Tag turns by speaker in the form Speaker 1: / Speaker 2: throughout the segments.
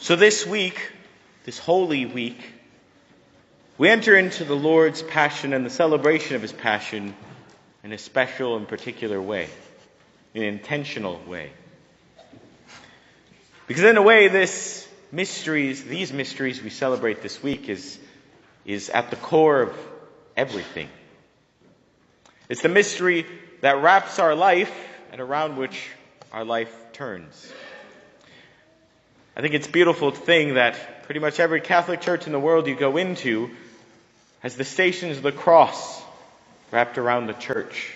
Speaker 1: So this week, this Holy Week, we enter into the Lord's Passion and the celebration of His Passion in a special and particular way, in an intentional way. Because in a way, these mysteries we celebrate this week is at the core of everything. It's the mystery that wraps our life and around which our life turns. I think it's a beautiful thing that pretty much every Catholic church in the world you go into has the Stations of the Cross wrapped around the church,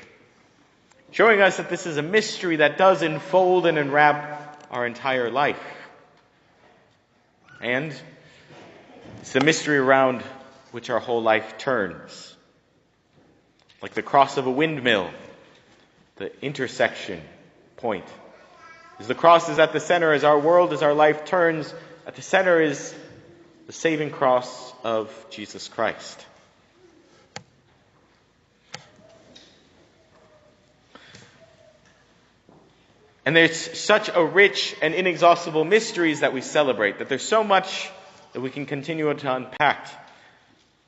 Speaker 1: showing us that this is a mystery that does enfold and enwrap our entire life. And it's the mystery around which our whole life turns. Like the cross of a windmill, the intersection point. As the cross is at the center, as our world, as our life turns, at the center is the saving cross of Jesus Christ. And there's such a rich and inexhaustible mysteries that we celebrate, that there's so much that we can continue to unpack.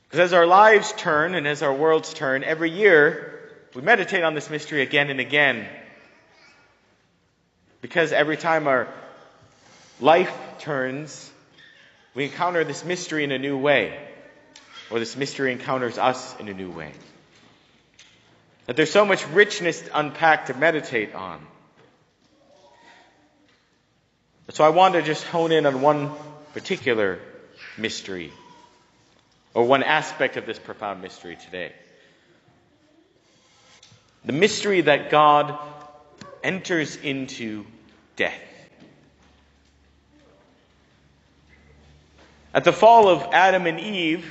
Speaker 1: Because as our lives turn and as our worlds turn, every year we meditate on this mystery again and again. Because every time our life turns, we encounter this mystery in a new way. Or this mystery encounters us in a new way. That there's so much richness to unpack, to meditate on. So I want to just hone in on one particular mystery, or one aspect of this profound mystery today. The mystery that God enters into death. At the fall of Adam and Eve,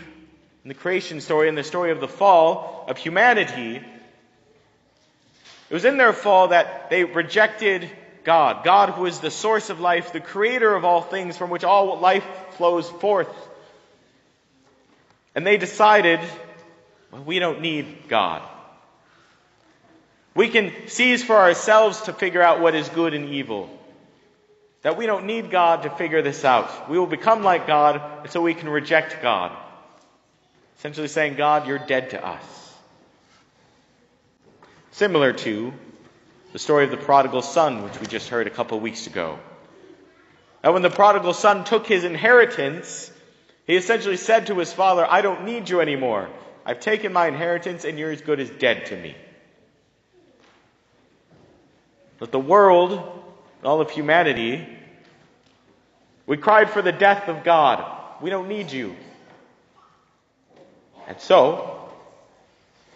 Speaker 1: in the creation story, in the story of the fall of humanity, it was in their fall that they rejected God. God, who is the source of life, the creator of all things, from which all life flows forth. And they decided, well, we don't need God. We can seize for ourselves to figure out what is good and evil. That we don't need God to figure this out. We will become like God, and so we can reject God. Essentially saying, God, you're dead to us. Similar to the story of the prodigal son, which we just heard a couple of weeks ago. And when the prodigal son took his inheritance, he essentially said to his father, I don't need you anymore. I've taken my inheritance and you're as good as dead to me. But the world, and all of humanity, we cried for the death of God. We don't need you. And so,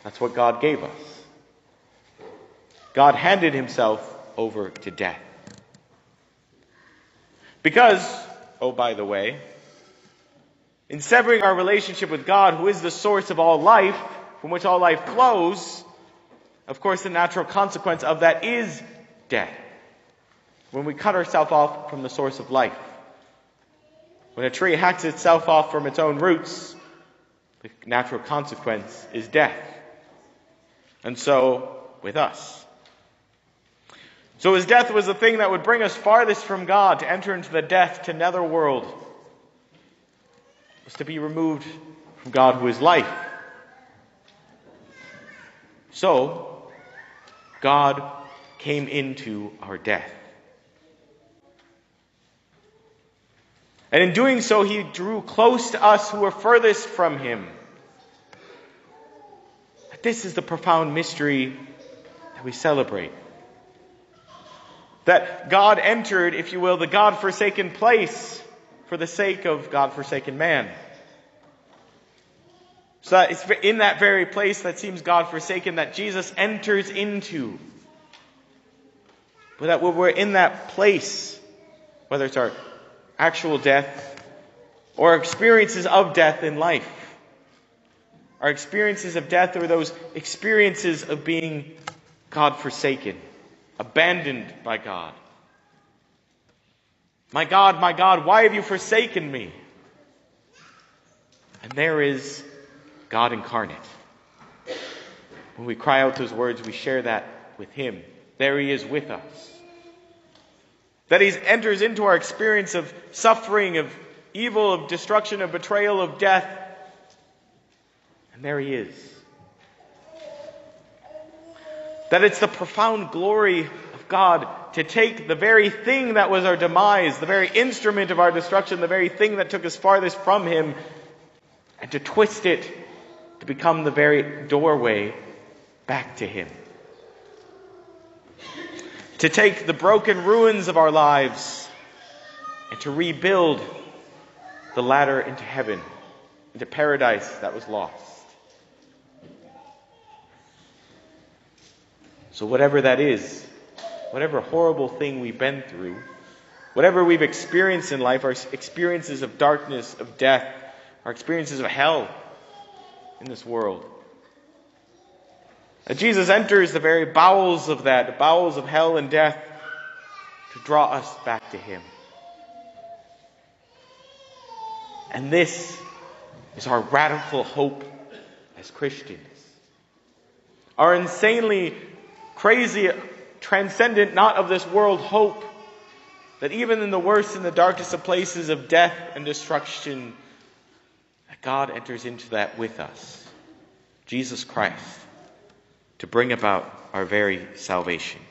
Speaker 1: that's what God gave us. God handed himself over to death. Because, oh, by the way, in severing our relationship with God, who is the source of all life, from which all life flows, of course, the natural consequence of that is death. When we cut ourselves off from the source of life. When a tree hacks itself off from its own roots, the natural consequence is death. And so, with us. So his death was the thing that would bring us farthest from God, to enter into the death to netherworld. Was to be removed from God who is life. So, God came into our death. And in doing so, he drew close to us who were furthest from him. This is the profound mystery that we celebrate. That God entered, if you will, the God-forsaken place for the sake of God-forsaken man. So that it's in that very place that seems God-forsaken that Jesus enters into. But that when we're in that place, whether it's our actual death or experiences of death in life, our experiences of death are those experiences of being God-forsaken, abandoned by God. My God, why have you forsaken me? And there is God incarnate. When we cry out those words, we share that with him. There he is with us. That he enters into our experience of suffering, of evil, of destruction, of betrayal, of death. And there he is. That it's the profound glory of God to take the very thing that was our demise, the very instrument of our destruction, the very thing that took us farthest from him, and to twist it to become the very doorway back to him. To take the broken ruins of our lives and to rebuild the ladder into heaven, into paradise that was lost. So whatever that is, whatever horrible thing we've been through, whatever we've experienced in life, our experiences of darkness, of death, our experiences of hell in this world, that Jesus enters the very bowels of that, the bowels of hell and death, to draw us back to him. And this is our radical hope as Christians. Our insanely crazy, transcendent, not of this world hope, that even in the worst and the darkest of places of death and destruction, that God enters into that with us, Jesus Christ, to bring about our very salvation.